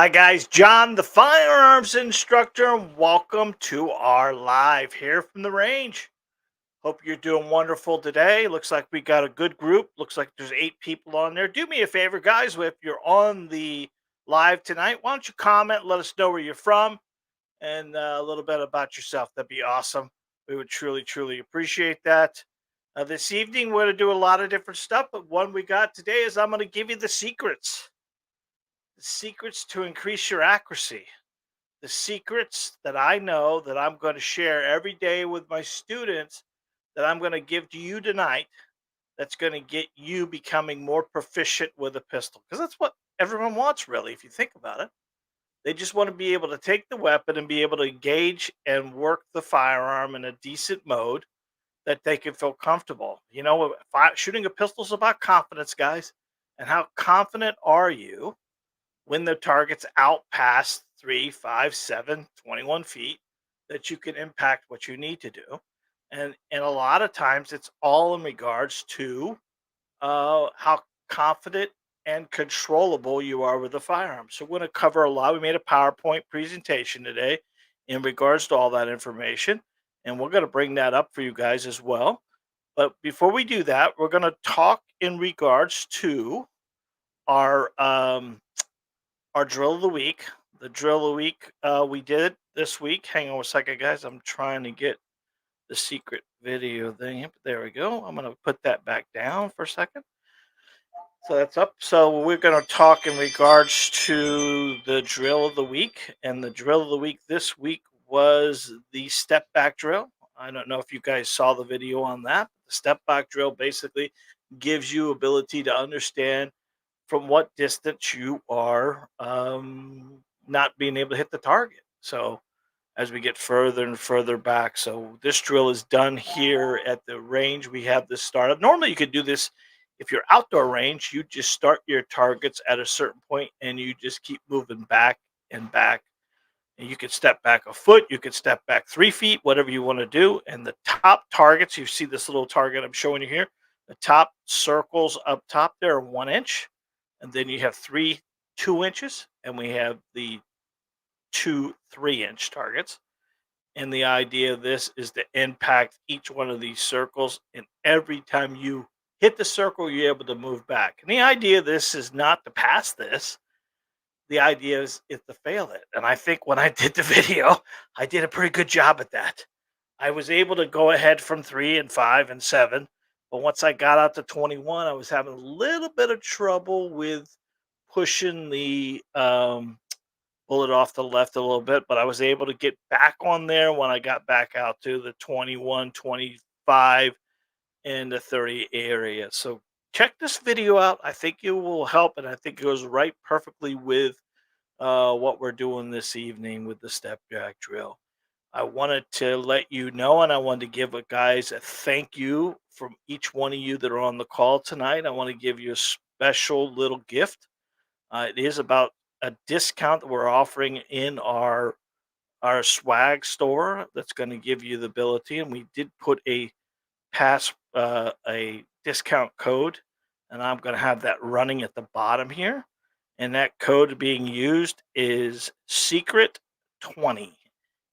Hi, guys. John, the firearms instructor, and welcome to our live here from the range. Hope you're doing wonderful today. Looks like we got a good group. Looks like there's 8 people on there. Do me a favor, guys. If you're on the live tonight, why don't you comment? Let us know where you're from and a little bit about yourself. That'd be awesome. We would truly, truly appreciate that. This evening, we're going to do a lot of different stuff, but one we got today is I'm going to give you the secrets to increase your accuracy, the secrets that I know that I'm going to share every day with my students that I'm going to give to you tonight that's going to get you becoming more proficient with a pistol because that's what everyone wants, really, if you think about it. They just want to be able to take the weapon and be able to engage and work the firearm in a decent mode that they can feel comfortable. Shooting a pistol is about confidence, guys. And how confident are you when the target's out past 3, 5, 7, 21 feet that you can impact what you need to do? And a lot of times it's all in regards to how confident and controllable you are with the firearm. So we're going to cover a lot. We made a PowerPoint presentation today in regards to all that information, and we're going to bring that up for you guys as well. But before we do that, we're going to talk in regards to our our drill of the week. The drill of the week we did this week. Hang on a second, guys. I'm trying to get the secret video thing. Yep, there we go. I'm going to put that back down for a second. So that's up. So we're going to talk in regards to the drill of the week. And the drill of the week this week was the step back drill. I don't know if you guys saw the video on that. The step back drill basically gives you ability to understand from what distance you are not being able to hit the target. So as we get further and further back. So this drill is done here at the range. We have this started. Normally you could do this if you're outdoor range, you just start your targets at a certain point and you just keep moving back and back. And you could step back a foot, you could step back 3 feet, whatever you want to do. And the top targets, you see this little target I'm showing you here. The top circles up top there are 1 inch. And then you have three 2 inches, and we have the two 3 inch targets. And the idea of this is to impact each one of these circles. And every time you hit the circle, you're able to move back. And the idea of this is not to pass this. The idea is to fail it. And I think when I did the video, I did a pretty good job at that. I was able to go ahead from 3 and 5 and 7. But once I got out to 21, I was having a little bit of trouble with pushing the bullet off to the left a little bit, but I was able to get back on there when I got back out to the 21, 25, and the 30 area. So check this video out. I think it will help, and I think it goes right perfectly with what we're doing this evening with the step jack drill. I wanted to let you know, and I wanted to give a guys a thank you from each one of you that are on the call tonight. I want to give you a special little gift. It is about a discount that we're offering in our swag store that's going to give you the ability, and we did put a discount code, and I'm going to have that running at the bottom here, and that code being used is secret 20.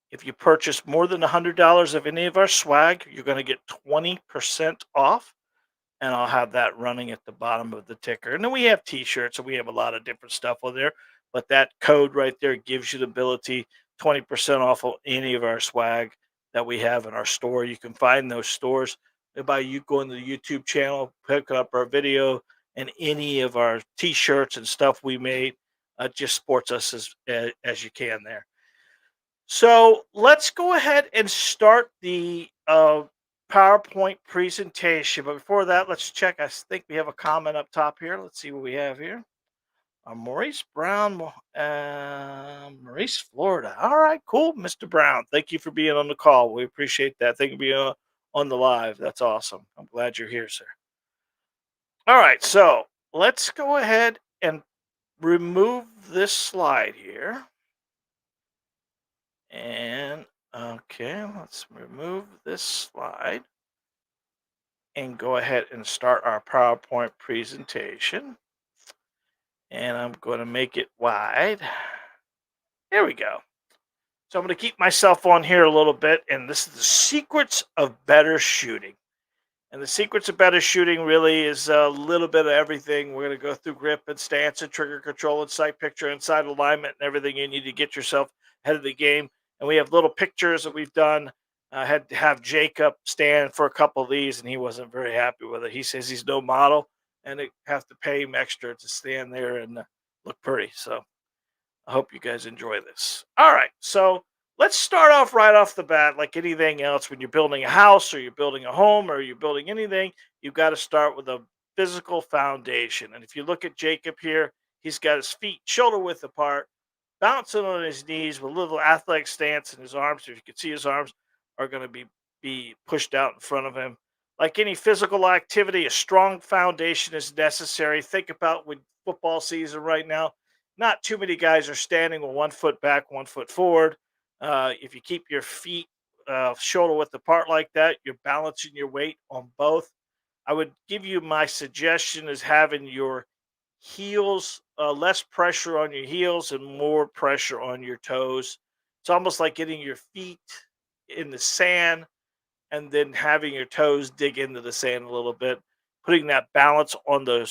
If you purchase more than $100 of any of our swag, you're going to get 20% off, and I'll have that running at the bottom of the ticker. And then we have t-shirts and we have a lot of different stuff on there. But that code right there gives you the ability 20% off of any of our swag that we have in our store. You can find those stores by you going to the YouTube channel, pick up our video and any of our t-shirts and stuff we made. Just supports us as you can there. So let's go ahead and start the PowerPoint presentation. But before that, let's check. I think we have a comment up top here. Let's see what we have here. Maurice Brown, Maurice, Florida. All right, cool, Mr. Brown. Thank you for being on the call. We appreciate that. Thank you for being on the live. That's awesome. I'm glad you're here, sir. All right, so let's go ahead and remove this slide here. And okay, let's remove this slide and go ahead and start our PowerPoint presentation. And I'm going to make it wide. Here we go. So I'm going to keep myself on here a little bit, and this is the secrets of better shooting. And the secrets of better shooting really is a little bit of everything. We're going to go through grip and stance and trigger control and sight picture and sight alignment and everything you need to get yourself ahead of the game. And we have little pictures that we've done. I had to have Jacob stand for a couple of these, and he wasn't very happy with it. He says he's no model, and they have to pay him extra to stand there and look pretty. So I hope you guys enjoy this. All right. So let's start off right off the bat, like anything else. When you're building a house or you're building a home or you're building anything, you've got to start with a physical foundation. And if you look at Jacob here, he's got his feet shoulder width apart, bouncing on his knees with a little athletic stance in his arms. If you can see, his arms are going to be pushed out in front of him. Like any physical activity, a strong foundation is necessary. Think about with football season right now, not too many guys are standing with 1 foot back, 1 foot forward. If you keep your feet shoulder width apart like that, you're balancing your weight on both. I would give you my suggestion is having your heels, less pressure on your heels and more pressure on your toes. It's almost like getting your feet in the sand and then having your toes dig into the sand a little bit, putting that balance on the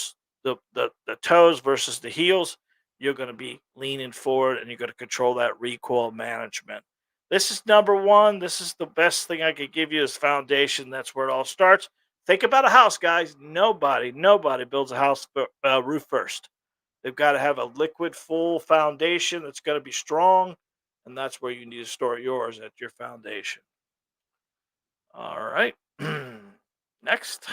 toes versus the heels, you're going to be leaning forward and you're going to control that recoil management. This is number one. This is the best thing I could give you as foundation. That's where it all starts. Think about a house, guys. Nobody builds a house roof first. They've got to have a liquid full foundation that's going to be strong, and that's where you need to store yours at your foundation. All right. Next.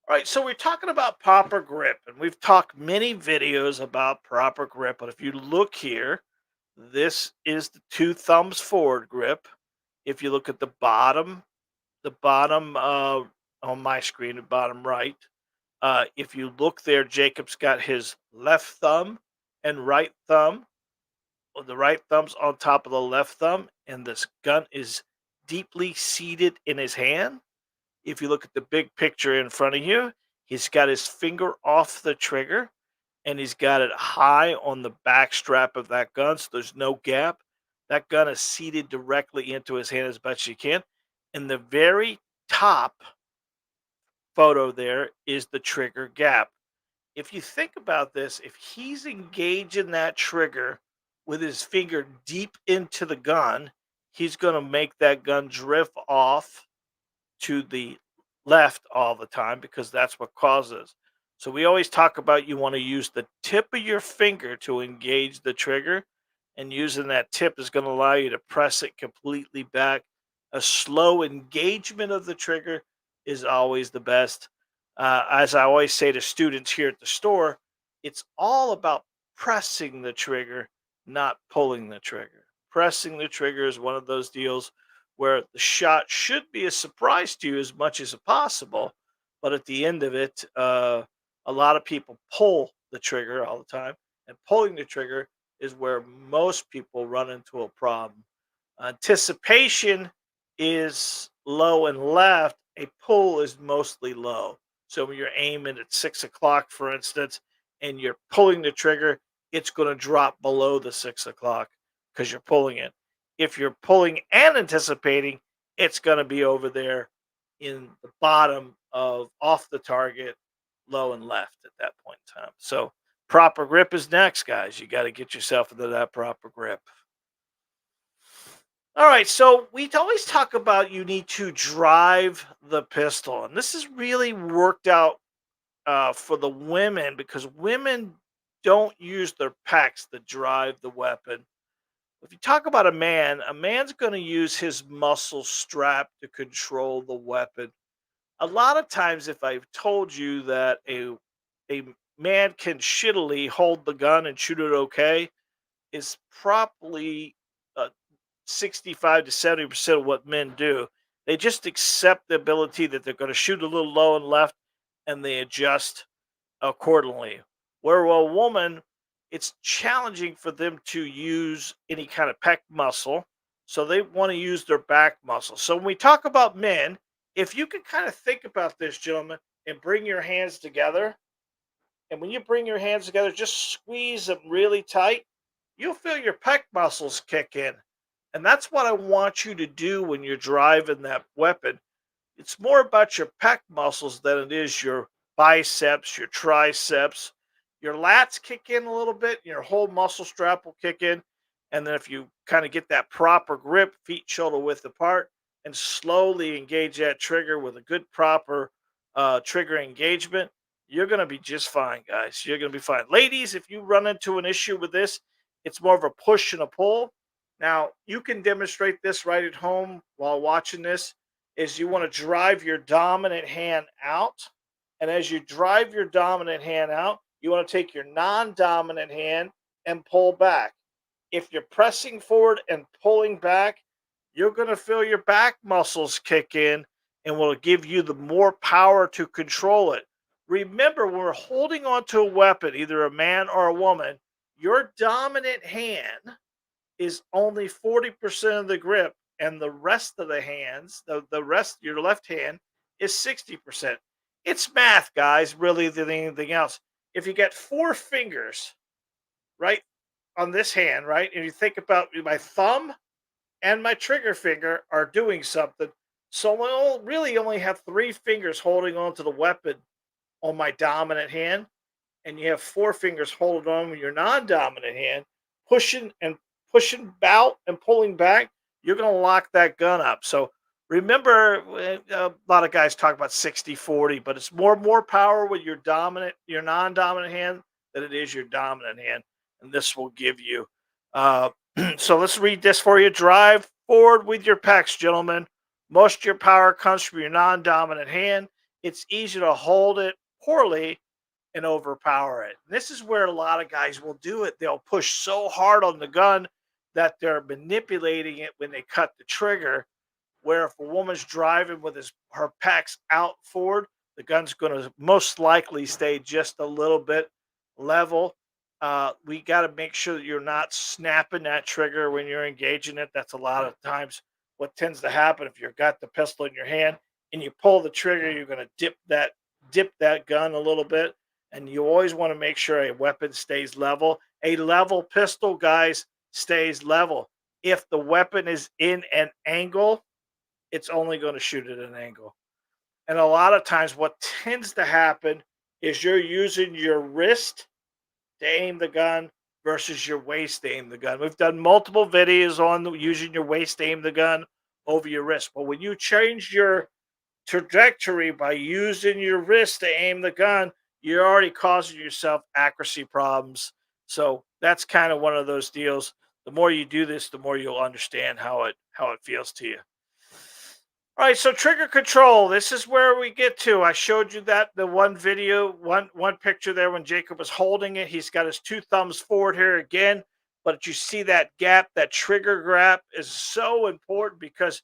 All right. So we're talking about proper grip, and we've talked many videos about proper grip. But if you look here, this is the two thumbs forward grip. If you look at the bottom on my screen, the bottom right, if you look there, Jacob's got his left thumb and right thumb. The right thumb's on top of the left thumb, and this gun is deeply seated in his hand. If you look at the big picture in front of you, he's got his finger off the trigger and he's got it high on the back strap of that gun. So there's no gap. That gun is seated directly into his hand as best you can. And the very top photo there is the trigger gap. If you think about this, if he's engaging that trigger with his finger deep into the gun, he's going to make that gun drift off to the left all the time because that's what causes. So we always talk about you want to use the tip of your finger to engage the trigger, and using that tip is going to allow you to press it completely back. A slow engagement of the trigger is always the best. As I always say to students here at the store, it's all about pressing the trigger, not pulling the trigger. Pressing the trigger is one of those deals where the shot should be a surprise to you as much as possible. But at the end of it, a lot of people pull the trigger all the time, and pulling the trigger is where most people run into a problem. Anticipation is low and left, a pull is mostly low. So when you're aiming at 6 o'clock, for instance, and you're pulling the trigger, it's going to drop below the 6 o'clock because you're pulling it. If you're pulling and anticipating, it's going to be over there in the bottom of off the target, low and left at that point in time. So proper grip is next, guys. You got to get yourself into that proper grip. All right, so we always talk about you need to drive the pistol, and this is really worked out for the women because women don't use their pecs to drive the weapon. If you talk about a man's going to use his muscle strap to control the weapon. A lot of times, if I've told you that a man can shittily hold the gun and shoot it okay, is probably uh, 65 to 70% of what men do. They just accept the ability that they're going to shoot a little low and left, and they adjust accordingly. Where a woman, it's challenging for them to use any kind of pec muscle, so they want to use their back muscle. So when we talk about men, if you can kind of think about this, gentlemen, and bring your hands together, and when you bring your hands together, just squeeze them really tight. you'll feel your pec muscles kick in. And that's what I want you to do when you're driving that weapon. It's more about your pec muscles than it is your biceps, your triceps. Your lats kick in a little bit, your whole muscle strap will kick in. And then if you kind of get that proper grip, feet shoulder width apart, and slowly engage that trigger with a good proper trigger engagement, you're going to be just fine, guys. You're going to be fine. Ladies, if you run into an issue with this, it's more of a push and a pull. Now, you can demonstrate this right at home while watching this is you want to drive your dominant hand out. And as you drive your dominant hand out, you want to take your non dominant hand and pull back. If you're pressing forward and pulling back, you're going to feel your back muscles kick in and will give you the more power to control it. Remember, when we're holding onto a weapon, either a man or a woman, your dominant hand is only 40% of the grip, and the rest of the hands, the rest, your left hand, is 60%. It's math, guys, really, than anything else. If you get four fingers, right, on this hand, right, and you think about my thumb and my trigger finger are doing something, so I'll really only have three fingers holding on to the weapon on my dominant hand, and you have four fingers holding on with your non-dominant hand, pushing and pushing out and pulling back, you're going to lock that gun up. So remember, a lot of guys talk about 60-40, but it's more power with your non-dominant hand than it is your dominant hand. And this will give you. Uh, so let's read this for you. Drive forward with your pecs, gentlemen. Most of your power comes from your non-dominant hand. It's easy to hold it poorly and overpower it. This is where a lot of guys will do it. They'll push so hard on the gun that they're manipulating it when they cut the trigger. Where if a woman's driving with her pecs out forward, the gun's going to most likely stay just a little bit level. We got to make sure that you're not snapping that trigger when you're engaging it. That's a lot of times what tends to happen if you've got the pistol in your hand and you pull the trigger, you're going to dip that gun a little bit, and you always want to make sure a weapon stays level. A level pistol, guys, stays level. If the weapon is in an angle, it's only going to shoot at an angle. And a lot of times, what tends to happen is you're using your wrist to aim the gun versus your waist to aim the gun. We've done multiple videos on using your waist to aim the gun over your wrist. But when you change your trajectory by using your wrist to aim the gun, you're already causing yourself accuracy problems. So that's kind of one of those deals. The more you do this, the more you'll understand how it feels to you. All right, so trigger control. This is where we get to. I showed you that the one video, one picture there when Jacob was holding it. He's got his two thumbs forward here again, but you see that gap, that trigger gap is so important because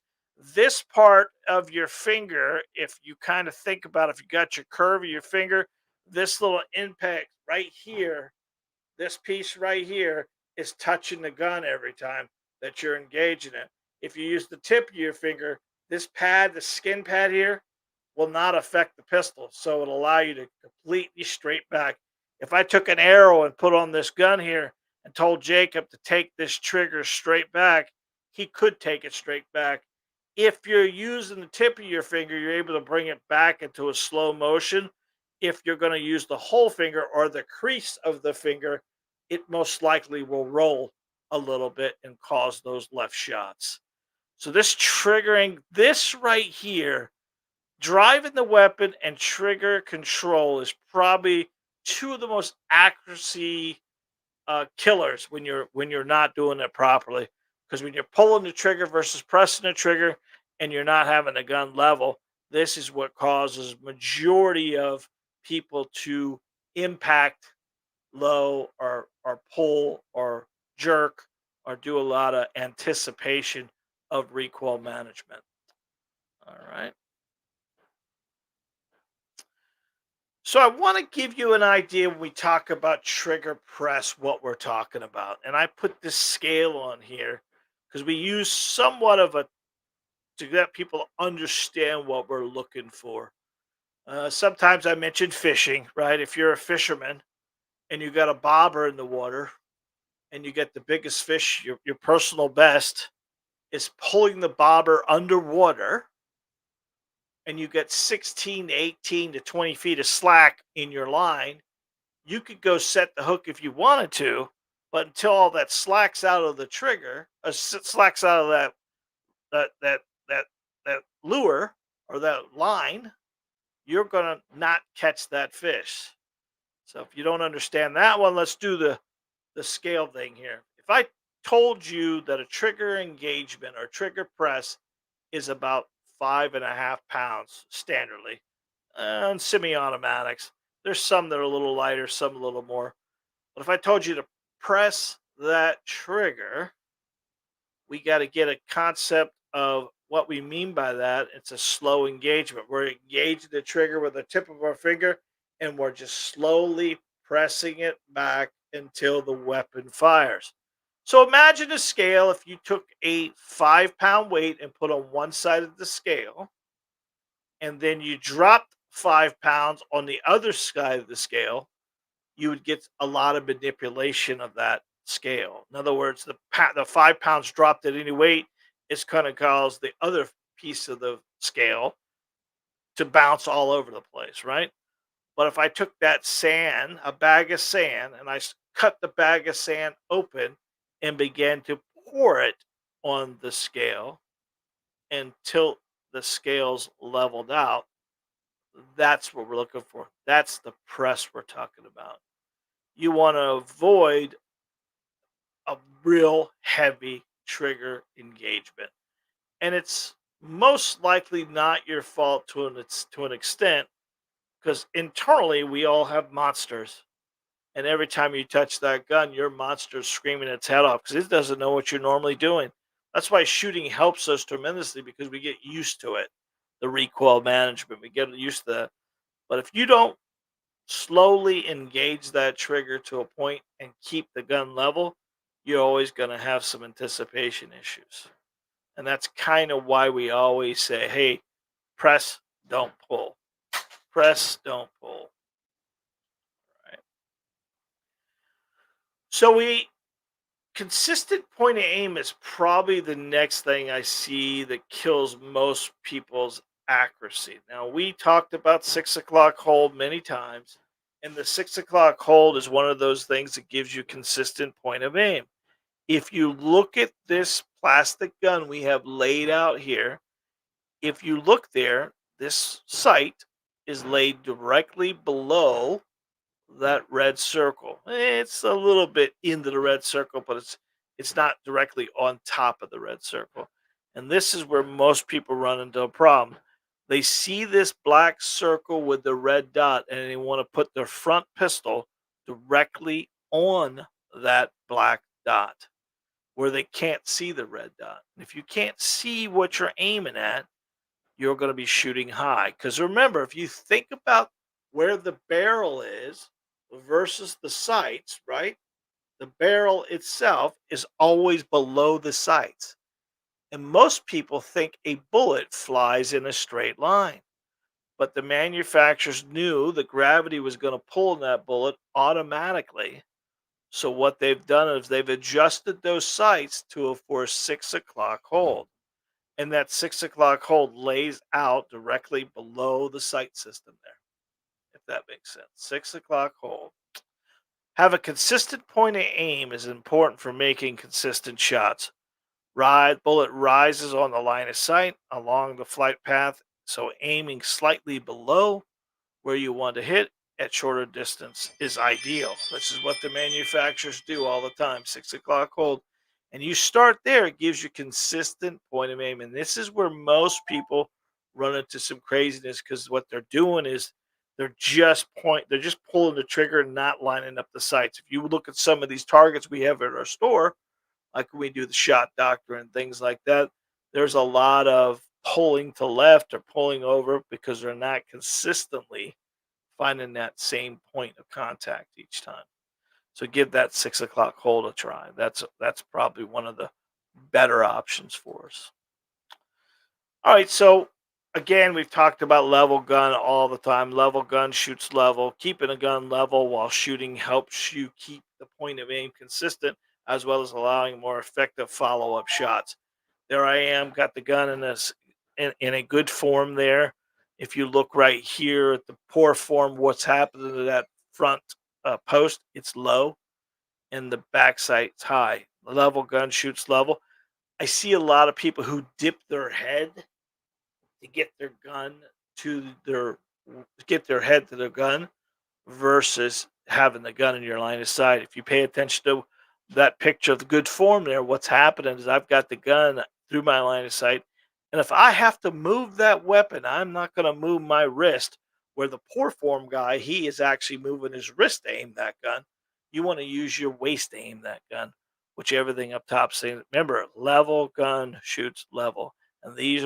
this part of your finger, if you kind of think about if you got your curve of your finger, this little impact right here, this piece right here is touching the gun every time that you're engaging it. If you use the tip of your finger, this pad, the skin pad here, will not affect the pistol. So it'll allow you to completely straight back. If I took an arrow and put on this gun here and told Jacob to take this trigger straight back, he could take it straight back. If you're using the tip of your finger, you're able to bring it back into a slow motion. If you're going to use the whole finger or the crease of the finger, it most likely will roll a little bit and cause those left shots. So this triggering, this right here, driving the weapon and trigger control is probably two of the most accuracy killers when you're not doing it properly. Because when you're pulling the trigger versus pressing the trigger and you're not having the gun level, this is what causes majority of people to impact low or pull or jerk or do a lot of anticipation of recoil management. All right. So I want to give you an idea when we talk about trigger press, what we're talking about. And I put this scale on here because we use somewhat of a to let people understand what we're looking for. Sometimes I mention fishing, right? If you're a fisherman and you got a bobber in the water and you get the biggest fish, your personal best, is pulling the bobber underwater, and you get 16 to 18 to 20 feet of slack in your line, you could go set the hook if you wanted to, but until all that slacks out of the trigger, slacks out of that that that that lure or that line, you're gonna not catch that fish. So if you don't understand that one, let's do the scale thing here. If I told you that a trigger engagement or trigger press is about 5.5 pounds standardly on semi-automatics, there's some that are a little lighter, some a little more. But if I told you to press that trigger, we got to get a concept of what we mean by that. It's a slow engagement. We're engaging the trigger with the tip of our finger, and we're just slowly pressing it back until the weapon fires. So imagine a scale. If you took a 5 pound weight and put on one side of the scale, and then you dropped 5 pounds on the other side of the scale, you would get a lot of manipulation of that scale. In other words, the 5 pounds dropped at any weight, it's going to cause the other piece of the scale to bounce all over the place, right? But if I took that sand, a bag of sand, and cut the bag of sand open and began to pour it on the scale until the scales leveled out, that's what we're looking for. That's the press we're talking about. You want to avoid a real heavy trigger engagement. And it's most likely not your fault to an extent, because internally we all have monsters. And every time you touch that gun, your monster's screaming its head off because it doesn't know what you're normally doing. That's why shooting helps us tremendously, because we get used to it. The recoil management, we get used to that. But if you don't slowly engage that trigger to a point and keep the gun level, you're always going to have some anticipation issues. And that's kind of why we always say, hey, press, don't pull. Press, don't pull. Right. So we consistent point of aim is probably the next thing I see that kills most people's accuracy. Now, we talked about 6 o'clock hold many times, and the 6 o'clock hold is one of those things that gives you consistent point of aim. If you look at this plastic gun we have laid out here, if you look there, this sight is laid directly below that red circle. It's a little bit into the red circle, but it's not directly on top of the red circle. And this is where most people run into a problem. They see this black circle with the red dot, and they want to put their front pistol directly on that black dot where they can't see the red dot. And if you can't see what you're aiming at, you're going to be shooting high. Because remember, if you think about where the barrel is versus the sights, right? The barrel itself is always below the sights. And most people think a bullet flies in a straight line. But the manufacturers knew that gravity was going to pull that bullet automatically. So what they've done is they've adjusted those sights for a 6 o'clock hold. And that 6 o'clock hold lays out directly below the sight system there, if that makes sense. 6 o'clock hold. Have a consistent point of aim is important for making consistent shots. Bullet rises on the line of sight along the flight path, so aiming slightly below where you want to hit at shorter distance is ideal. This is what the manufacturers do all the time. 6 o'clock hold. And you start there, it gives you consistent point of aim. And this is where most people run into some craziness, because what they're doing is they're just pulling the trigger and not lining up the sights. If you look at some of these targets we have at our store, like when we do the shot doctor and things like that, there's a lot of pulling to left or pulling over because they're not consistently finding that same point of contact each time. So give that 6 o'clock hold a try. That's probably one of the better options for us. All right, so again, we've talked about level gun all the time. Level gun shoots level. Keeping a gun level while shooting helps you keep the point of aim consistent. as well as allowing more effective follow-up shots. There I am, got the gun in a good form there. If you look right here at the poor form, what's happening to that front post? It's low, and the back sight's high. Level gun shoots level. I see a lot of people who dip their head to get their gun to their get their head to their gun versus having the gun in your line of sight. If you pay attention to that picture of the good form there, what's happening is I've got the gun through my line of sight. And if I have to move that weapon, I'm not going to move my wrist. Where the poor form guy, he is actually moving his wrist to aim that gun. You want to use your waist to aim that gun, which everything up top saying. Remember, level gun shoots level. And these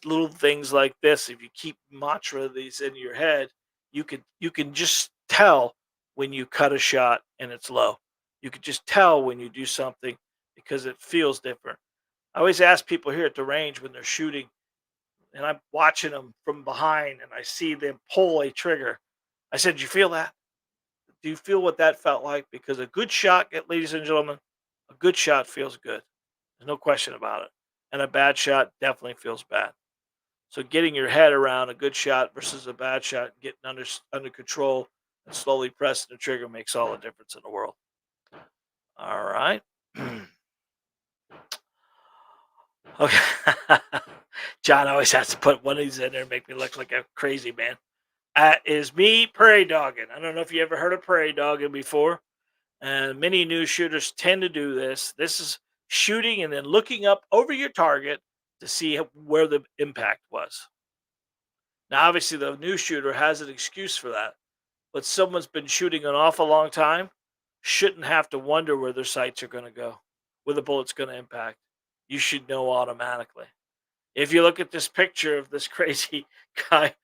little things like this, if you keep mantra of these in your head, you can just tell when you cut a shot and it's low. You can just tell when you do something because it feels different. I always ask people here at the range when they're shooting and I'm watching them from behind and I see them pull a trigger. I said, "Do you feel that? Do you feel what that felt like?" Because a good shot, ladies and gentlemen, a good shot feels good. There's no question about it. And a bad shot definitely feels bad. So getting your head around a good shot versus a bad shot, getting under control and slowly pressing the trigger makes all the difference in the world. All right. Okay. John always has to put one of these in there and make me look like a crazy man. Is me prairie dogging. I don't know if you ever heard of prairie dogging before. And many new shooters tend to do this. This is shooting and then looking up over your target to see where the impact was. Now, obviously, the new shooter has an excuse for that, but someone's been shooting an awful long time shouldn't have to wonder where their sights are going to go, where the bullet's going to impact. You should know automatically. If you look at this picture of this crazy guy,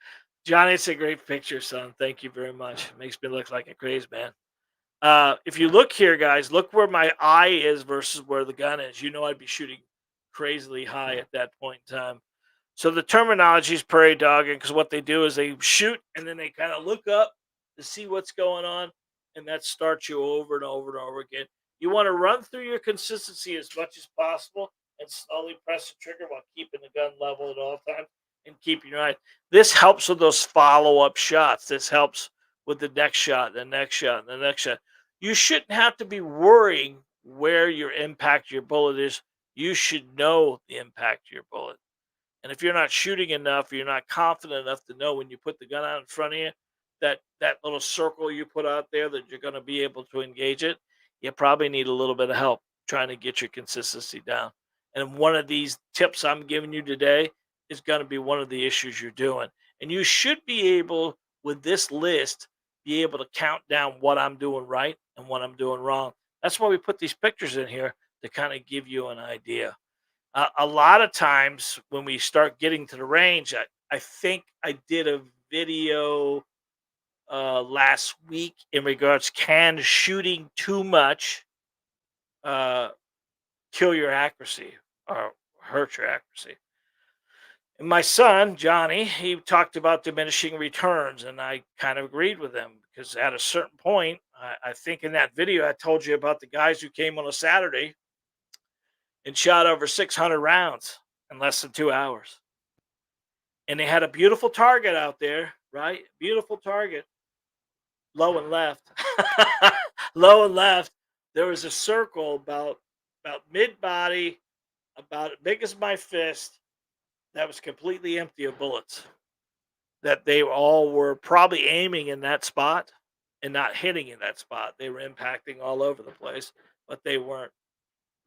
Johnny, it's a great picture, son. Thank you very much. It makes me look like a crazy man. If you look here, guys, look where my eye is versus where the gun is. You know I'd be shooting crazily high at that point in time. So the terminology is prairie dogging because what they do is they shoot and then they kind of look up to see what's going on, and that starts you over and over and over again. You want to run through your consistency as much as possible and slowly press the trigger while keeping the gun level at all times and keeping your eye. This helps with those follow up shots. This helps with the next shot, the next shot, the next shot. You shouldn't have to be worrying where your impact your bullet is. You should know the impact of your bullet. And if you're not shooting enough, you're not confident enough to know when you put the gun out in front of you that that little circle you put out there that you're going to be able to engage it. You probably need a little bit of help trying to get your consistency down. And one of these tips I'm giving you today is going to be one of the issues you're doing. And you should be able, with this list, be able to count down what I'm doing right and what I'm doing wrong. That's why we put these pictures in here to kind of give you an idea. A lot of times when we start getting to the range, I think I did a video last week in regards can shooting too much uh, kill your accuracy or hurt your accuracy. And my son Johnny, he talked about diminishing returns, and I kind of agreed with him because at a certain point, I think in that video I told you about the guys who came on a Saturday and shot over 600 rounds in less than 2 hours. And they had a beautiful target out there, right? Beautiful target, low and left. Low and left. There was a circle about mid body, about as big as my fist, that was completely empty of bullets. That they all were probably aiming in that spot and not hitting in that spot. They were impacting all over the place, but they weren't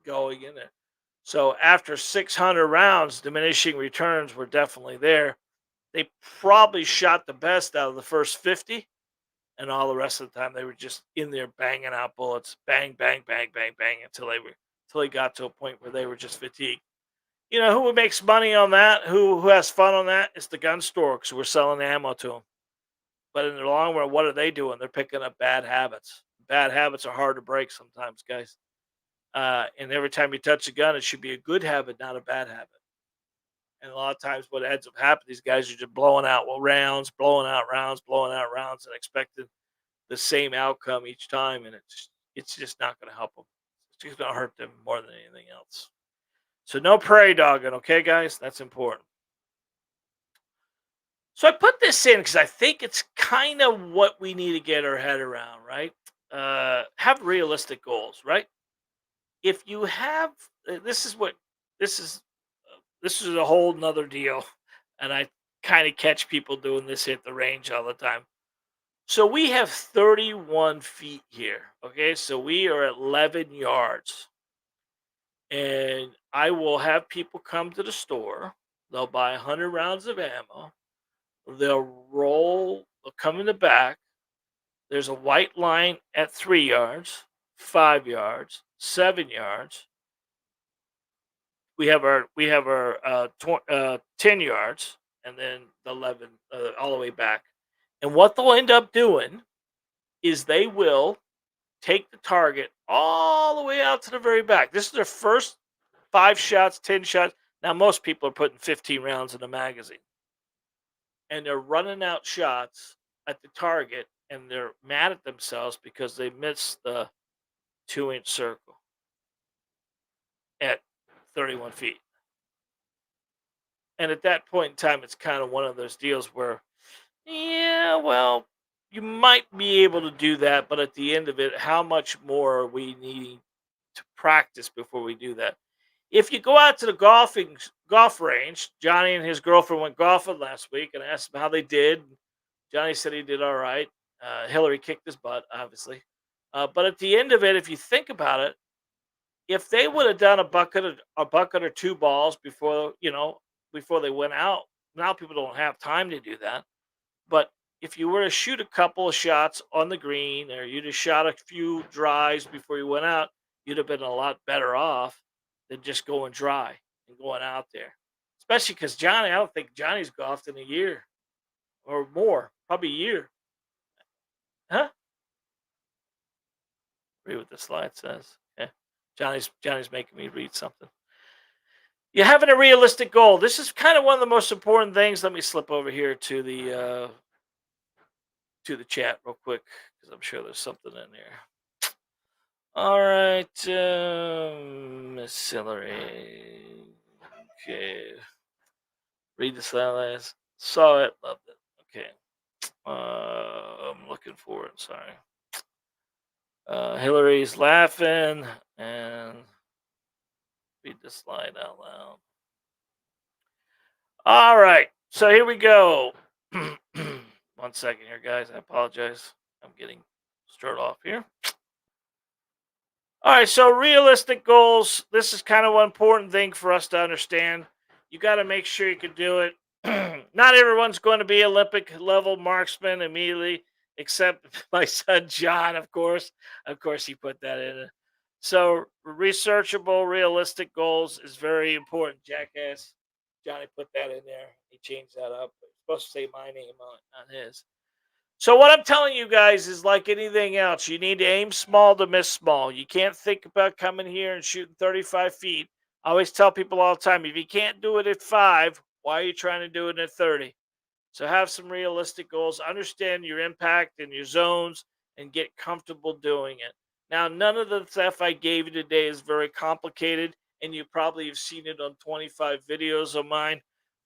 going in it. So after 600 rounds, diminishing returns were definitely there. They probably shot the best out of the first 50, and all the rest of the time they were just in there banging out bullets, bang, bang, bang, bang, bang, until they got to a point where they were just fatigued. You know who makes money on that? Who has fun on that? It's the gun store because we're selling ammo to them. But in the long run, what are they doing? They're picking up bad habits. Bad habits are hard to break sometimes, guys. And every time you touch a gun, it should be a good habit, not a bad habit. And a lot of times, what ends up happening, these guys are just blowing out rounds, blowing out rounds, blowing out rounds, and expecting the same outcome each time. And it's just not going to help them. It's just going to hurt them more than anything else. So no prairie dogging, okay, guys? That's important. So I put this in because I think it's kind of what we need to get our head around, right? Have realistic goals, right? If you have, this is what this is. This is a whole nother deal, and I kind of catch people doing this at the range all the time. So we have 31 feet here. Okay, so we are at 11 yards, and I will have people come to the store. They'll buy 100 rounds of ammo. They'll roll. They'll come in the back. There's a white line at 3 yards, 5 yards, 7 yards. We have our 10 yards, and then the 11 all the way back. And what they'll end up doing is they will take the target all the way out to the very back. This is their first 5 shots, 10 shots. Now most people are putting 15 rounds in a magazine, and they're running out shots at the target, and they're mad at themselves because they missed the 2-inch circle at 31 feet. And at that point in time, it's kind of one of those deals where, yeah, well, you might be able to do that, but at the end of it, how much more are we needing to practice before we do that? If you go out to the golf range, Johnny and his girlfriend went golfing last week, and I asked them how they did. Johnny said he did all right. Hillary kicked his butt, obviously. But at the end of it, if you think about it, if they would have done a bucket or two balls before they went out, now people don't have time to do that. But if you were to shoot a couple of shots on the green, or you'd have shot a few drives before you went out, you'd have been a lot better off than just going dry and going out there. Especially because Johnny, I don't think Johnny's golfed in a year or more, probably a year. Huh? Read what the slide says. Yeah. Johnny's making me read something. You having a realistic goal. This is kind of one of the most important things. Let me slip over here to the chat real quick because I'm sure there's something in there. All right, Miss Hillary. Okay, read the slide. Saw it, loved it. Okay, I'm looking for it. Sorry. Hillary's laughing, and read the slide out loud. All right, so here we go. 1 second here, guys. I apologize. I'm getting straight off here. All right, so realistic goals. This is kind of one important thing for us to understand. You got to make sure you can do it. Not everyone's going to be Olympic level marksman immediately, except my son John, of course. Of course, he put that in. So, researchable, realistic goals is very important, jackass. Johnny put that in there. He changed that up. It's supposed to say my name on his. So what I'm telling you guys is like anything else. You need to aim small to miss small. You can't think about coming here and shooting 35 feet. I always tell people all the time, if you can't do it at 5, why are you trying to do it at 30? So have some realistic goals. Understand your impact and your zones and get comfortable doing it. Now, none of the stuff I gave you today is very complicated, and you probably have seen it on 25 videos of mine.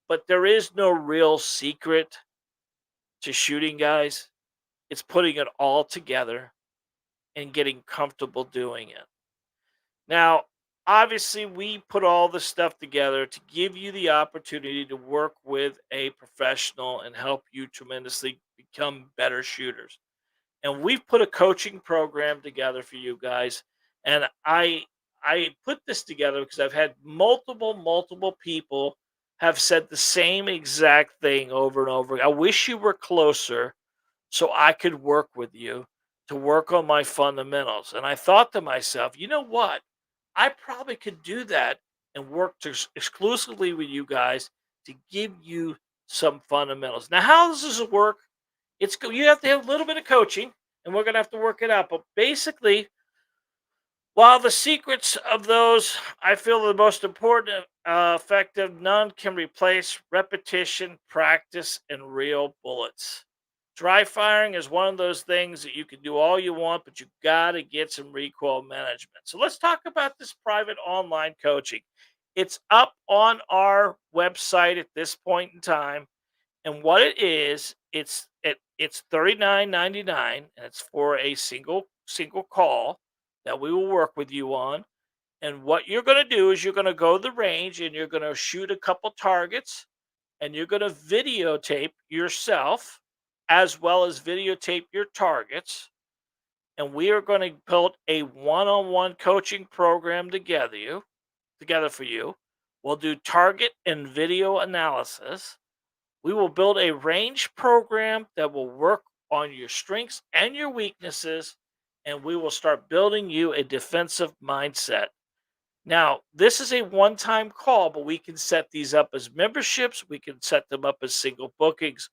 But there is no real secret to shooting, guys. It's putting it all together and getting comfortable doing it. Now, obviously, we put all this stuff together to give you the opportunity to work with a professional and help you tremendously become better shooters. And we've put a coaching program together for you guys. And I put this together because I've had multiple people have said the same exact thing over and over. I wish you were closer so I could work with you to work on my fundamentals. And I thought to myself, you know what? I probably could do that and work exclusively with you guys to give you some fundamentals. Now, how does this work? You have to have a little bit of coaching, and we're going to have to work it out. But basically, while the secrets of those I feel the most important, effective, none can replace repetition, practice, and real bullets. Dry firing is one of those things that you can do all you want, but you got to get some recoil management. So let's talk about this private online coaching. It's up on our website at this point in time, and what it is, it's $39.99, and it's for a single call that we will work with you on. And what you're going to do is you're going to go to the range and you're going to shoot a couple targets, and you're going to videotape yourself as well as videotape your targets. And we are going to build a one-on-one coaching program together for you. We'll do target and video analysis. We will build a range program that will work on your strengths and your weaknesses, and we will start building you a defensive mindset. Now, this is a one time call, but we can set these up as memberships. We can set them up as single bookings.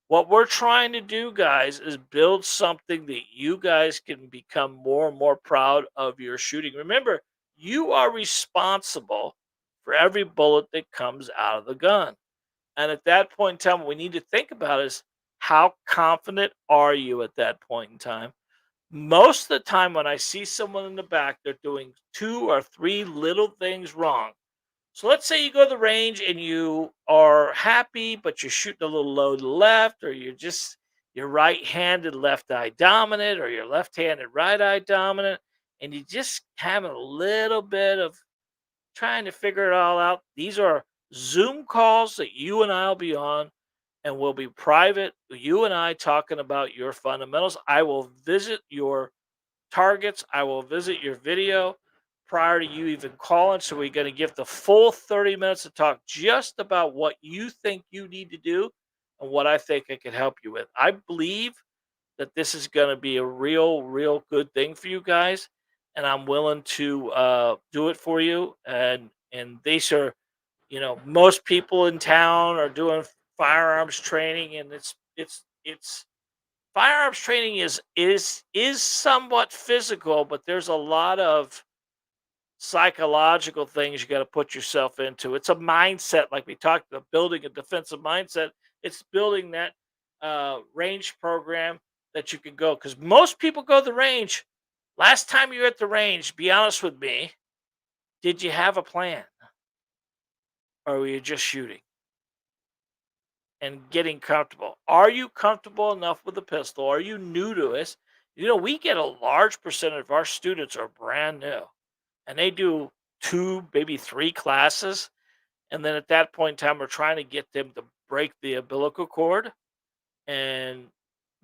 What we're trying to do, guys, is build something that you guys can become more and more proud of your shooting. Remember, you are responsible for every bullet that comes out of the gun. And at that point in time, what we need to think about is how confident are you at that point in time? Most of the time, when I see someone in the back, they're doing two or three little things wrong. So let's say you go to the range and you are happy, but you're shooting a little low to the left, or you're right-handed, left eye dominant, or you're left-handed, right eye dominant, and you just having a little bit of trying to figure it all out. These are Zoom calls that you and I will be on, and we'll be private. You and I talking about your fundamentals. I will visit your targets. I will visit your video prior to you even calling. So we're going to give the full 30 minutes to talk just about what you think you need to do and what I think I can help you with. I believe that this is going to be a real good thing for you guys, and I'm willing to do it for you. And these are, most people in town are doing firearms training, and it's firearms training is somewhat physical, but there's a lot of psychological things you got to put yourself into. It's a mindset, like we talked about, building a defensive mindset. It's building that range program that you can go. Because most people go to the range. Last time you were at the range, be honest with me, did you have a plan, or were you just shooting and getting comfortable? Are you comfortable enough with a pistol? Are you new to this? We get a large percentage of our students are brand new, and they do two, maybe three classes. And then at that point in time, we're trying to get them to break the umbilical cord and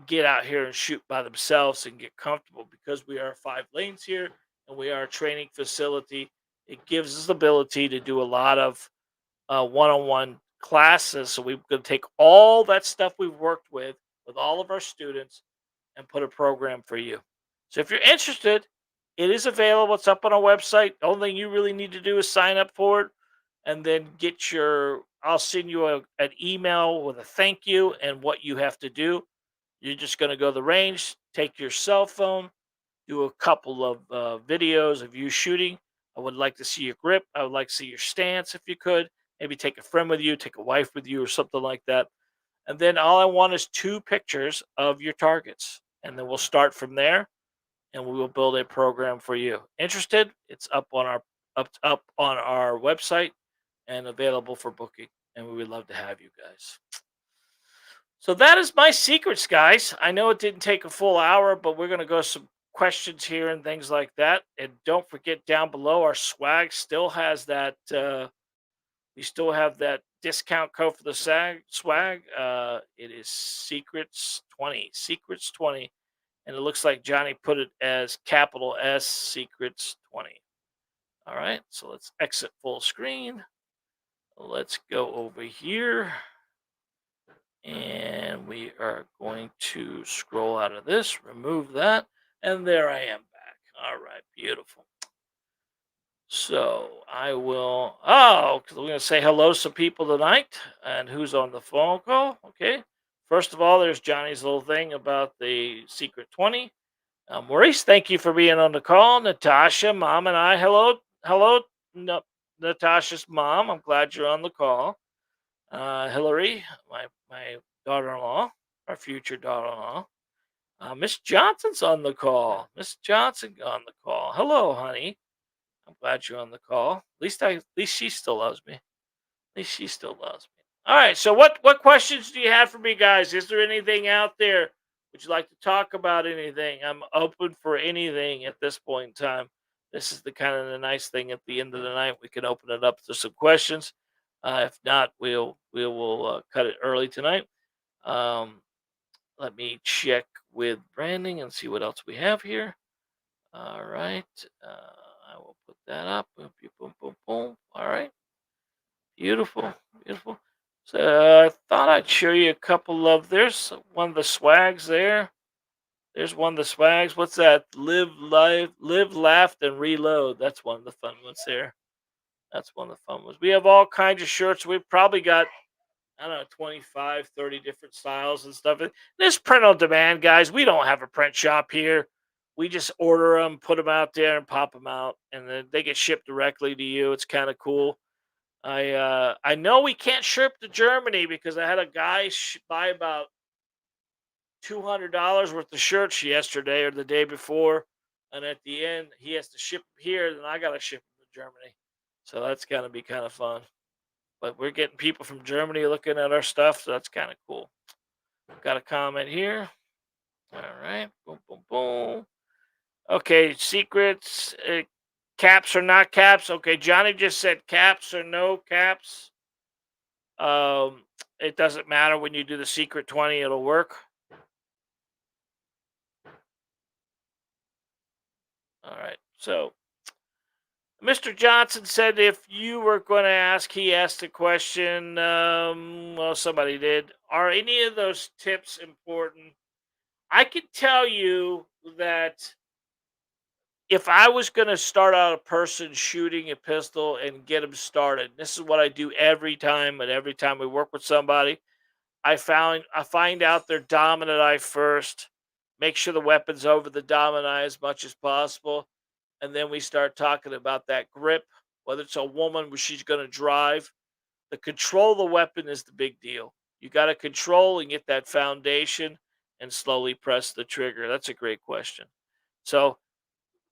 get out here and shoot by themselves and get comfortable, because we are 5 lanes here and we are a training facility. It gives us the ability to do a lot of one-on-one classes. So we're going to take all that stuff we've worked with all of our students, and put a program for you. So if you're interested, it is available. It's up on our website. The only thing you really need to do is sign up for it, and then I'll send you an email with a thank you and what you have to do. You're just going to go to the range, take your cell phone, do a couple of videos of you shooting. I would like to see your grip. I would like to see your stance if you could. Maybe take a friend with you, take a wife with you, or something like that. And then all I want is two pictures of your targets. And then we'll start from there, and we will build a program for you. Interested? It's up on our website and available for booking. And we would love to have you guys. So that is my secrets, guys. I know it didn't take a full hour, but we're going to go some questions here and things like that. And don't forget, down below, our swag still has that. We still have that discount code for the swag. It is Secrets20. Secrets20. And it looks like Johnny put it as capital S, Secrets20. All right. So let's exit full screen. Let's go over here. And we are going to scroll out of this, remove that. And there I am back. All right. Beautiful. So I will. Oh, because we're going to say hello to some people tonight. And who's on the phone call? Okay. First of all, there's Johnny's little thing about the Secret20. Maurice, thank you for being on the call. Natasha, mom, and I. Hello, Natasha's mom. I'm glad you're on the call. Hillary, my daughter-in-law. All our future daughter-in-law. Miss Johnson's on the call. Miss Johnson on the call. Hello, honey. I'm glad you're on the call. At least she still loves me. At least she still loves me. All right. So what questions do you have for me, guys? Is there anything out there? Would you like to talk about anything? I'm open for anything at this point in time. This is the kind of the nice thing at the end of the night. We can open it up to some questions. If not, we will cut it early tonight. Um, Let me check with branding and see what else we have here. All right. I will put that up. Boom, boom, boom, boom, boom. All right. Beautiful. Beautiful. So I thought I'd show you a couple of. There's one of the swags there. There's one of the swags. What's that? Live, laugh, and reload. That's one of the fun ones there. That's one of the fun ones. We have all kinds of shirts. We've probably got, I don't know, 25, 30 different styles and stuff. This print on demand, guys. We don't have a print shop here. We just order them, put them out there, and pop them out, and then they get shipped directly to you. It's kind of cool. I know we can't ship to Germany because I had a guy buy about $200 worth of shirts yesterday or the day before, and at the end he has to ship 'em here, then I got to ship them to Germany. So that's gonna be kind of fun. But we're getting people from Germany looking at our stuff, so that's kind of cool. Got a comment here. All right, boom, boom, boom. Okay, secrets. Caps or not caps? Okay, Johnny just said caps or no caps. It doesn't matter when you do the secret 20, it'll work. All right. So Mr. Johnson said if you were going to ask, he asked a question. Well, somebody did. Are any of those tips important? I can tell you that if I was going to start out a person shooting a pistol and get them started, this is what I do every time. And every time we work with somebody, I find out their dominant eye first. Make sure the weapon's over the dominant eye as much as possible, and then we start talking about that grip. Whether it's a woman where she's going to drive, the control of the weapon is the big deal. You got to control and get that foundation, and slowly press the trigger. That's a great question. So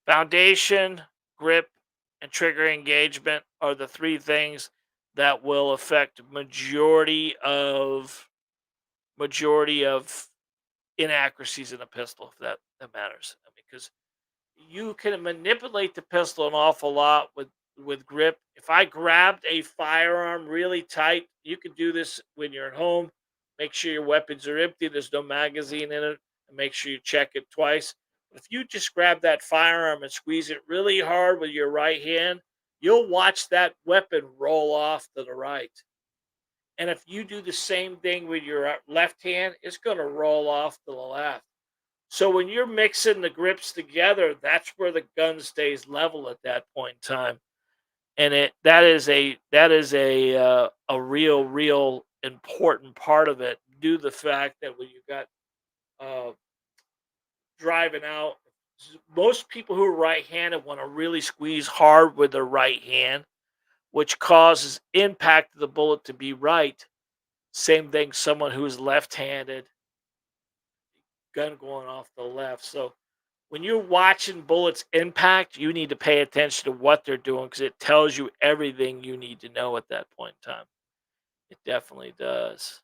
foundation, grip, and trigger engagement are the three things that will affect majority of inaccuracies in a pistol, if that matters. I mean, because you can manipulate the pistol an awful lot with grip. If I grabbed a firearm really tight, you can do this when you're at home. Make sure your weapons are empty. There's no magazine in it, and make sure you check it twice. If you just grab that firearm and squeeze it really hard with your right hand, you'll watch that weapon roll off to the right. And if you do the same thing with your left hand, it's going to roll off to the left. So when you're mixing the grips together, that's where the gun stays level at that point in time. And that is a real important part of it. Due to the fact that when you got uh, driving out, most people who are right-handed want to really squeeze hard with their right hand, which causes impact of the bullet to be right. Same thing, someone who's left-handed, gun going off the left. So when you're watching bullets impact, you need to pay attention to what they're doing because it tells you everything you need to know at that point in time. It definitely does.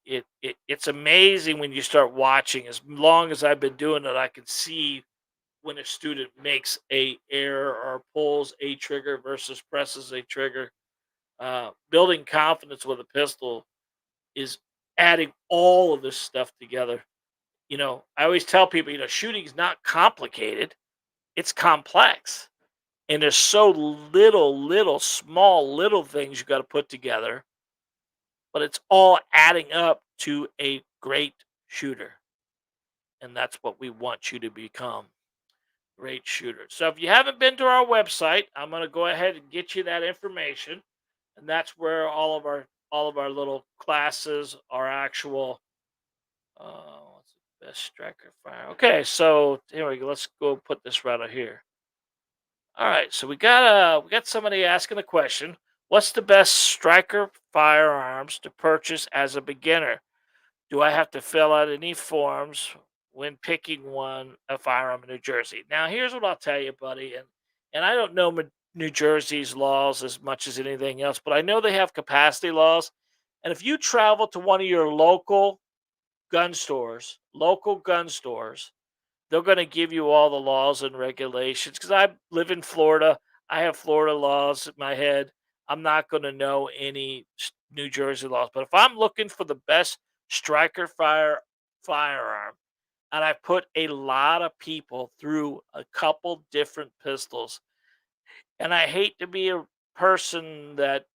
It's amazing when you start watching. As long as I've been doing it, I can see when a student makes a error or pulls a trigger versus presses a trigger. Building confidence with a pistol is adding all of this stuff together. I always tell people, shooting is not complicated, it's complex. And there's so little, small, little things you got to put together, but it's all adding up to a great shooter. And that's what we want you to become, great shooter. So if you haven't been to our website, I'm going to go ahead and get you that information. And that's where all of our little classes, our actual what's the best striker fire? Okay, so here we go. Let's go put this right here. All right, so we got somebody asking a question. What's the best striker firearms to purchase as a beginner? Do I have to fill out any forms when picking a firearm in New Jersey? Now, here's what I'll tell you, buddy, and I don't know New Jersey's laws as much as anything else, but I know they have capacity laws. And if you travel to one of your local gun stores, they're going to give you all the laws and regulations. Because I live in Florida, I have Florida laws in my head. I'm not going to know any New Jersey laws. But if I'm looking for the best striker firearm, and I put a lot of people through a couple different pistols, and I hate to be a person that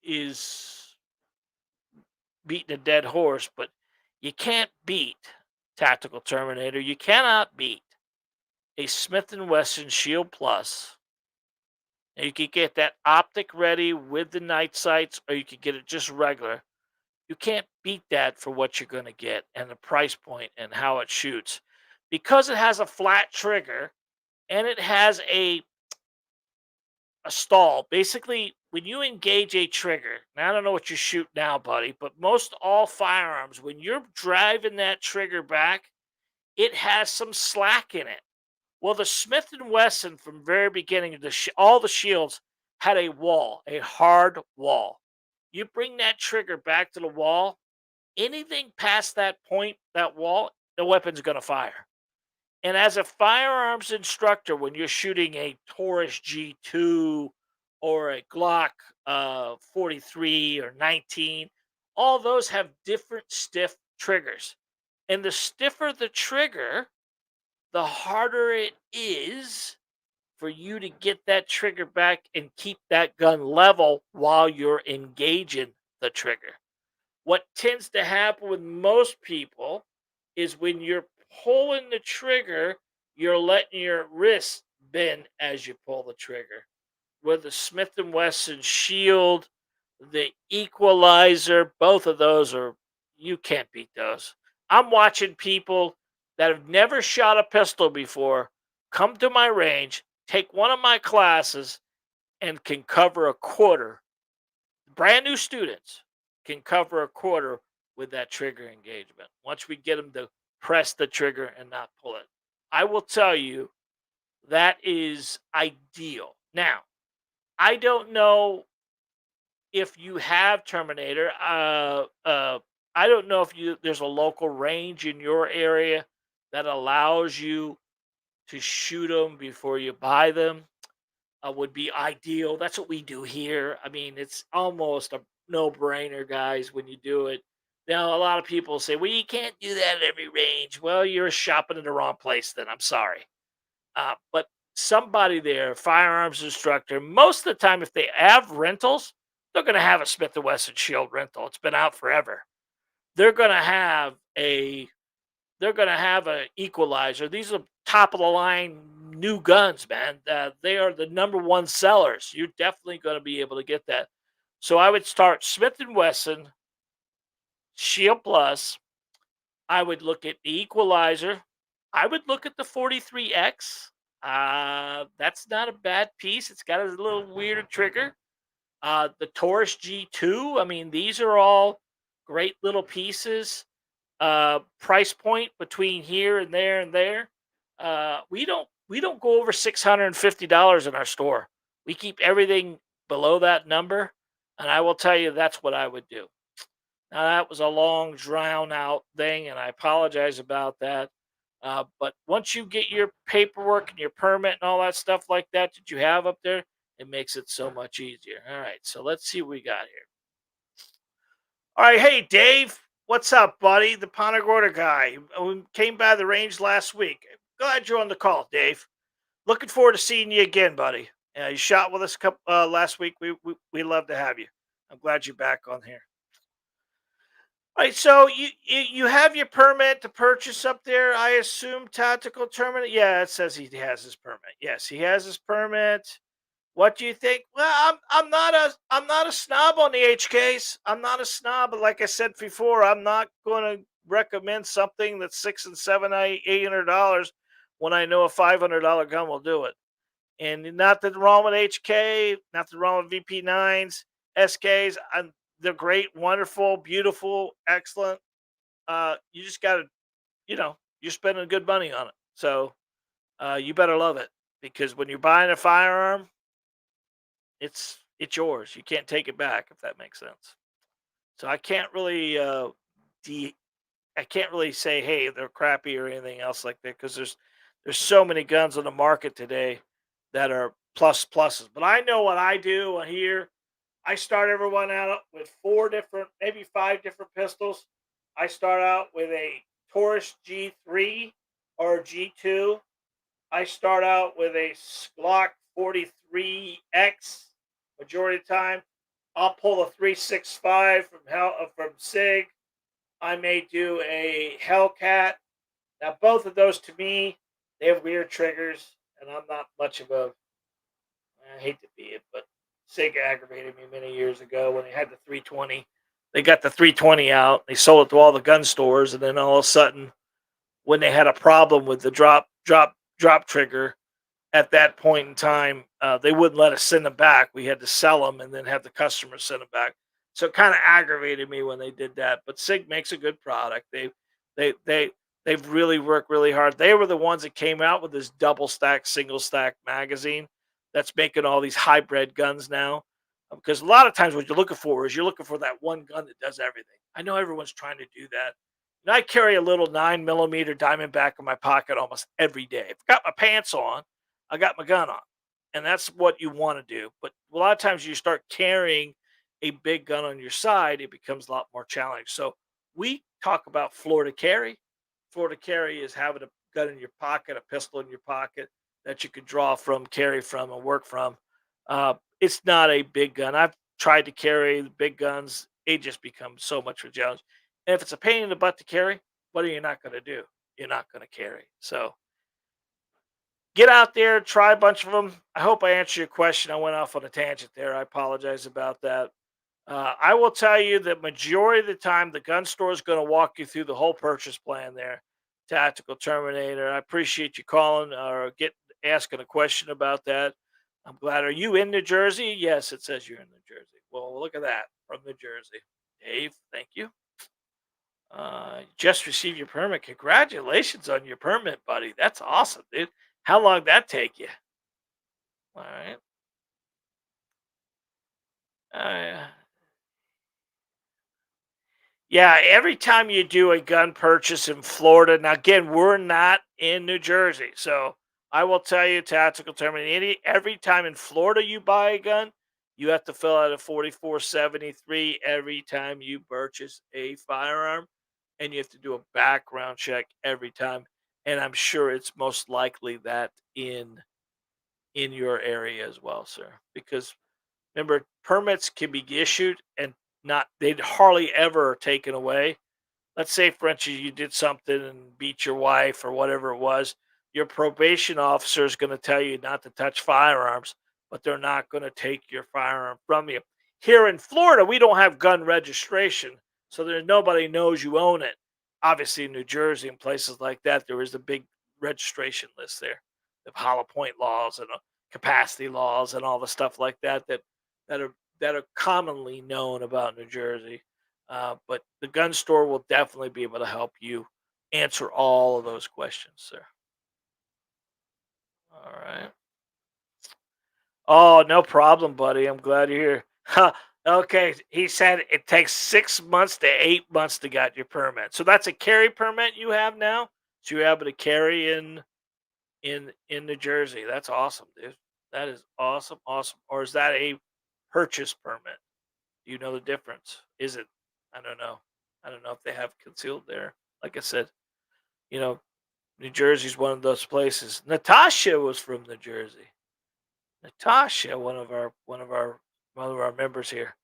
is beating a dead horse, but you can't beat Tactical Terminator. You cannot beat a Smith& and Wesson Shield Plus. And you can get that optic ready with the night sights, or you can get it just regular. You can't beat that for what you're going to get and the price point and how it shoots. Because it has a flat trigger and it has a stall. Basically, when you engage a trigger, now I don't know what you shoot now, buddy, but most all firearms, when you're driving that trigger back, it has some slack in it. Well, the Smith and Wesson from very beginning, all the shields had a wall, a hard wall. You bring that trigger back to the wall, anything past that point, that wall, the weapon's going to fire. And as a firearms instructor, when you're shooting a Taurus G2 or a Glock 43 or 19, all those have different stiff triggers. And the stiffer the trigger, the harder it is for you to get that trigger back and keep that gun level while you're engaging the trigger. What tends to happen with most people is when you're pulling the trigger, you're letting your wrist bend as you pull the trigger. With the Smith and Wesson Shield, the Equalizer, both of those are you can't beat those. I'm watching people that have never shot a pistol before come to my range, take one of my classes, and can cover a quarter. Brand new students can cover a quarter with that trigger engagement once we get them to press the trigger and not pull it. I will tell you that is ideal. Now, I don't know if you have Terminator. I don't know if there's a local range in your area that allows you to shoot them before you buy them. Would be ideal. That's what we do here. I mean, it's almost a no-brainer, guys, when you do it. Now, a lot of people say, "Well, you can't do that at every range." Well, you're shopping in the wrong place. Then I'm sorry, but somebody there, firearms instructor, most of the time, if they have rentals, they're going to have a Smith and Wesson Shield rental. It's been out forever. They're going to have a equalizer. These are top of the line new guns, man. They are the number one sellers. You're definitely going to be able to get that. So I would start Smith and Wesson Shield Plus. I would look at the equalizer. I would look at the 43X. That's not a bad piece. It's got a little weirder trigger. The Taurus G2. I mean, these are all great little pieces. Price point between here and there and there. We don't go over $650 in our store. We keep everything below that number, and I will tell you that's what I would do. Now that was a long drawn out thing, and I apologize about that. But once you get your paperwork and your permit and all that stuff like that you have up there, it makes it so much easier. All right, so let's see what we got here. All right, hey Dave, what's up, buddy? The Punta Gorda guy who came by the range last week. Glad you're on the call, Dave. Looking forward to seeing you again, buddy. You shot with us last week. We love to have you. I'm glad you're back on here. All right, so you have your permit to purchase up there. I assume tactical tournament. Yeah, it says he has his permit. Yes, he has his permit. What do you think? Well, I'm not a snob on the HKs. I'm not a snob, but like I said before, I'm not going to recommend something that's $600 and $700, $800 when I know a $500 gun will do it. And nothing wrong with HK, nothing wrong with VP9s, SKs. They're great, wonderful, beautiful, excellent. you just got to, you're spending good money on it. So you better love it because when you're buying a firearm, it's yours. You can't take it back if that makes sense. So de I can't really say, hey, they're crappy or anything else like that because there's so many guns on the market today that are pluses. But I know what I do here. I start everyone out with four different, maybe five different pistols. I start out with a Taurus G3 or G2. I start out with a Glock 43X. Majority of the time, I'll pull a 365 from Sig. I may do a Hellcat. Now, both of those to me, they have weird triggers, and I'm not much of a. I hate to be it, but Sig aggravated me many years ago when they had the 320. They got the 320 out. They sold it to all the gun stores, and then all of a sudden, when they had a problem with the drop trigger, at that point in time, they wouldn't let us send them back. We had to sell them and then have the customer send them back. So it kind of aggravated me when they did that. But Sig makes a good product. They they they've really worked really hard. They were the ones that came out with this double stack, single stack magazine that's making all these hybrid guns now. Because a lot of times what you're looking for that one gun that does everything. I know everyone's trying to do that. And I carry a little 9 millimeter Diamondback in my pocket almost every day. I've got my pants on, I got my gun on. And that's what you want to do. But a lot of times you start carrying a big gun on your side, it becomes a lot more challenging. So we talk about Florida carry. Florida carry is having a gun in your pocket, a pistol in your pocket that you could draw from, carry from, and work from. It's not a big gun. I've tried to carry the big guns. It just becomes so much of a challenge. And if it's a pain in the butt to carry, what are you not going to do? You're not going to carry. So get out there, try a bunch of them. I hope I answered your question. I went off on a tangent there. I apologize about that. I will tell you that majority of the time, the gun store is going to walk you through the whole purchase plan there. Tactical Terminator. I appreciate you calling or asking a question about that. I'm glad. Are you in New Jersey? Yes, it says you're in New Jersey. Well, look at that from New Jersey. Dave, thank you. Just received your permit. Congratulations on your permit, buddy. That's awesome, dude. How long did that take you? All right. Uh, yeah, every time you do a gun purchase in Florida, now again, we're not in New Jersey, so I will tell you, tactical terminating. Every time in Florida you buy a gun, you have to fill out a 4473 every time you purchase a firearm, and you have to do a background check every time. And I'm sure it's most likely that in your area as well, sir, because remember, permits can be issued and not they'd hardly ever are taken away. Let's say, for instance, you did something and beat your wife or whatever it was. Your probation officer is going to tell you not to touch firearms, but they're not going to take your firearm from you. Here in Florida, we don't have gun registration, so there's nobody knows you own it. Obviously, in New Jersey and places like that, there is a big registration list there of hollow point laws and capacity laws and all the stuff like that are commonly known about New Jersey. But the gun store will definitely be able to help you answer all of those questions, sir. All right. Oh, no problem, buddy. I'm glad you're here. Huh. Okay. He said it takes 6 months to 8 months to get your permit. So that's a carry permit you have now. So you're able to carry in New Jersey. That's awesome, dude. That is awesome, awesome. Or is that a purchase permit? Do you know the difference? Is it? I don't know. I don't know if they have concealed there. Like I said, you know, New Jersey's one of those places. Natasha was from New Jersey. Natasha, one of our members here,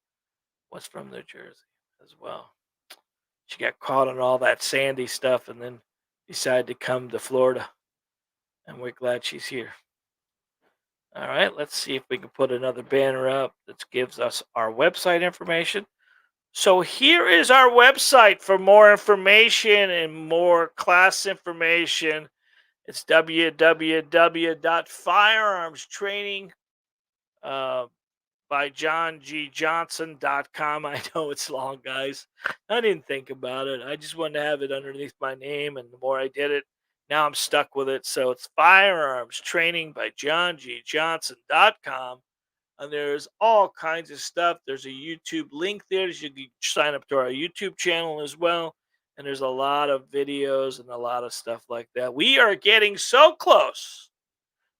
was from New Jersey as well. She got caught on all that sandy stuff and then decided to come to Florida. And we're glad she's here. All right, let's see if we can put another banner up that gives us our website information. So here is our website for more information and more class information. It's www.firearmstraining by johngjohnson.com. I know it's long, guys. I didn't think about it. I just wanted to have it underneath my name, and the more I did it, now I'm stuck with it. So it's Firearms Training by johngjohnson.com. And there's all kinds of stuff. There's a YouTube link there. You can sign up to our YouTube channel as well. And there's a lot of videos and a lot of stuff like that. We are getting so close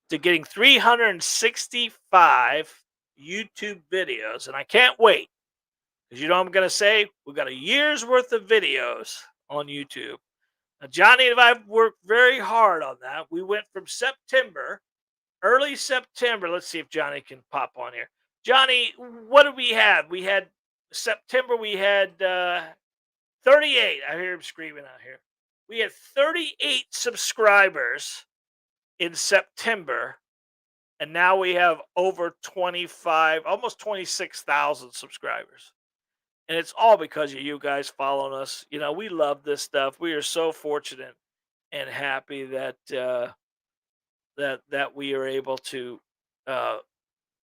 to getting 365 YouTube videos. And I can't wait. Because you know what I'm going to say? We've got a year's worth of videos on YouTube. Now, Johnny and I have worked very hard on that. We went from September, early September. Let's see if Johnny can pop on here. Johnny, what did we have? We had September, we had 38. I hear him screaming out here. We had 38 subscribers in September, and now we have over 25, almost 26,000 subscribers. And it's all because of you guys following us. You know, we love this stuff. We are so fortunate and happy that that we are able to uh,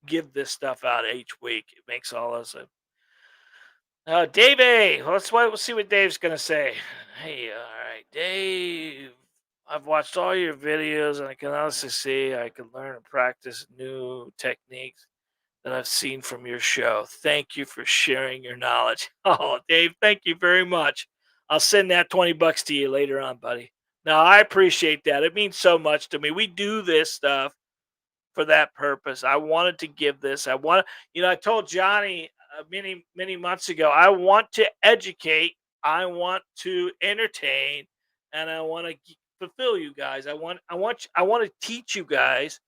give this stuff out each week. It makes all us. Dave A. We'll see what Dave's gonna say. Hey, all right, Dave. I've watched all your videos, and I can honestly see I can learn and practice new techniques that I've seen from your show. Thank you for sharing your knowledge. Oh, Dave, thank you very much. I'll send that $20 to you later on, buddy. Now, I appreciate that. It means so much to me. We do this stuff for that purpose. I wanted to give this. I told Johnny many months ago, I want to educate, I want to entertain, and I want to fulfill you guys. I want to teach you guys,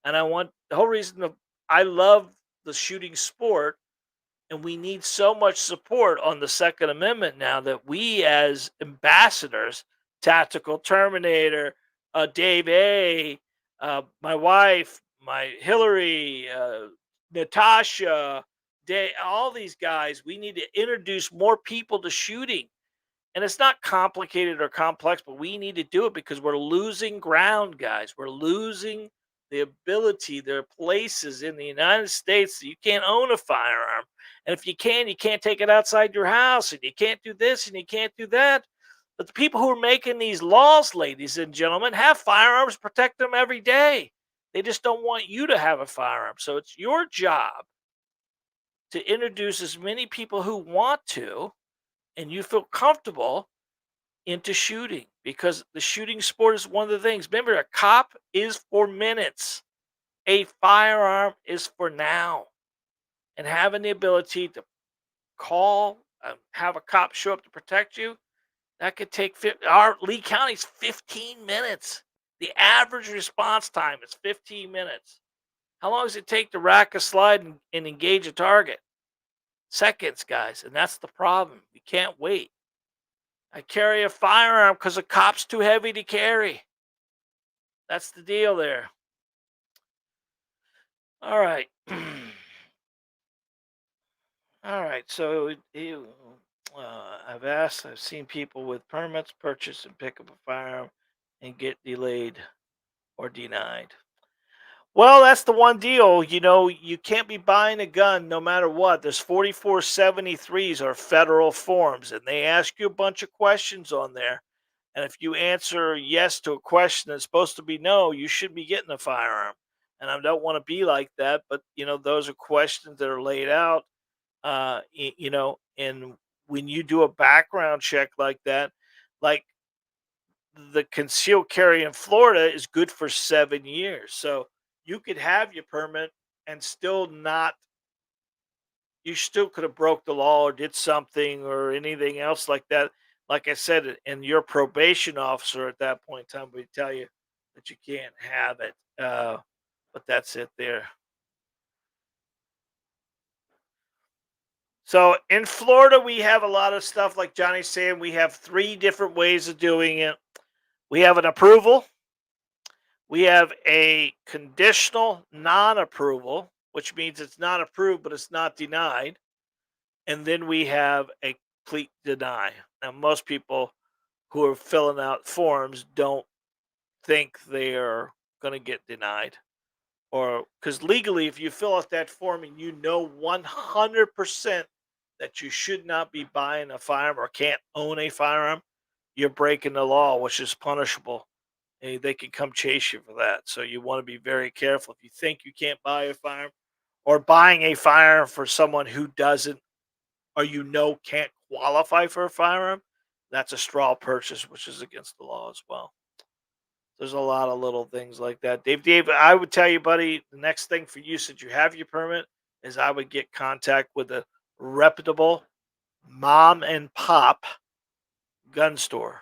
and I want the whole reason of I love the shooting sport, and we need so much support on the Second Amendment now that we, as ambassadors, Tactical Terminator, Dave A, my wife, my Hillary, Natasha, all these guys, we need to introduce more people to shooting. And it's not complicated or complex, but we need to do it because we're losing ground, guys. We're losing the ability. There are places in the United States that you can't own a firearm. And if you can't take it outside your house, and you can't do this and you can't do that. But the people who are making these laws, ladies and gentlemen, have firearms, protect them every day. They just don't want you to have a firearm. So it's your job to introduce as many people who want to, and you feel comfortable into shooting, because the shooting sport is one of the things. Remember, a cop is for minutes, a firearm is for now. And having the ability to call, have a cop show up to protect you, that could take our Lee County's 15 minutes. The average response time is 15 minutes. How long does it take to rack a slide and engage a target? Seconds, guys, and that's the problem. We can't wait. I carry a firearm because a cop's too heavy to carry. That's the deal there. All right. All right. So I've seen people with permits purchase and pick up a firearm and get delayed or denied. Well, that's the one deal. You know, you can't be buying a gun no matter what. There's 4473s are federal forms, and they ask you a bunch of questions on there. And if you answer yes to a question that's supposed to be no, you should be getting a firearm. And I don't want to be like that, but those are questions that are laid out. And when you do a background check like that, like the concealed carry in Florida is good for 7 years. So you could have your permit and still not, you still could have broke the law or did something or anything else like that. Like I said, and your probation officer at that point in time would tell you that you can't have it. But that's it there. So in Florida, we have a lot of stuff like Johnny's saying. We have 3 different ways of doing it. We have an approval. We have a conditional non-approval, which means it's not approved, but it's not denied. And then we have a complete deny. Now, most people who are filling out forms don't think they are going to get denied or because legally, if you fill out that form and you know 100% that you should not be buying a firearm or can't own a firearm, you're breaking the law, which is punishable. And they can come chase you for that. So you want to be very careful. If you think you can't buy a firearm or buying a firearm for someone who doesn't or can't qualify for a firearm, that's a straw purchase, which is against the law as well. There's a lot of little things like that. Dave, I would tell you, buddy, the next thing for you, since you have your permit, is I would get contact with a reputable mom and pop gun store.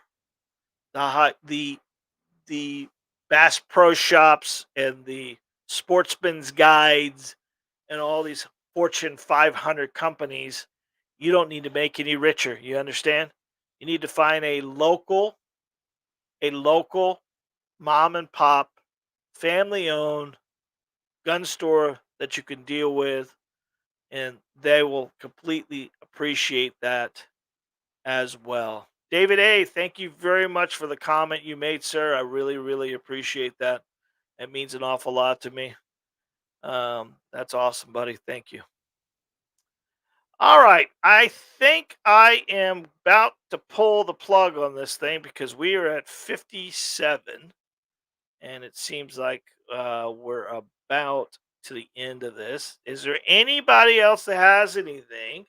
The Bass Pro Shops and the Sportsman's Guides and all these Fortune 500 companies, you don't need to make any richer. You understand? You need to find a local mom and pop, family owned gun store that you can deal with, and they will completely appreciate that as well. David A., thank you very much for the comment you made, sir. I really, really appreciate that. It means an awful lot to me. That's awesome, buddy. Thank you. All right. I think I am about to pull the plug on this thing because we are at 57, and it seems like we're about to the end of this. Is there anybody else that has anything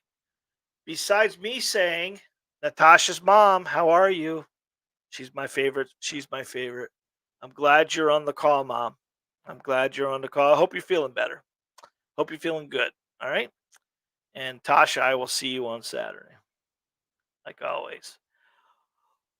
besides me saying, Natasha's mom, how are you? She's my favorite. She's my favorite. I'm glad you're on the call, Mom. I'm glad you're on the call. I hope you're feeling better. Hope you're feeling good. All right. And Tasha, I will see you on Saturday, like always.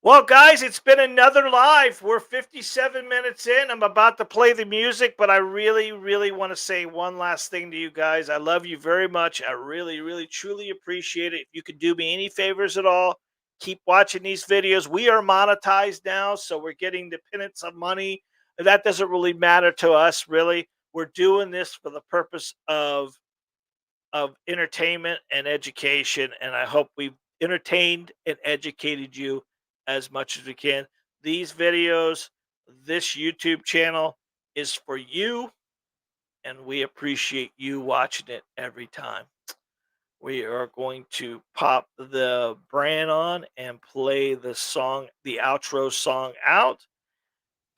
Well, guys, it's been another live. We're 57 minutes in. I'm about to play the music, but I really, really want to say one last thing to you guys. I love you very much. I really, really, truly appreciate it. If you could do me any favors at all, keep watching these videos. We are monetized now, so we're getting the pittance of money. That doesn't really matter to us, really. We're doing this for the purpose of entertainment and education, and I hope we've entertained and educated you as much as we can. These videos, this YouTube channel is for you, and we appreciate you watching it every time. We are going to pop the brand on and play the song, the outro song out.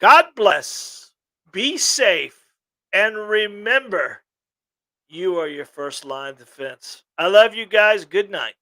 God bless, be safe, and remember, you are your first line of defense. I love you guys. Good night.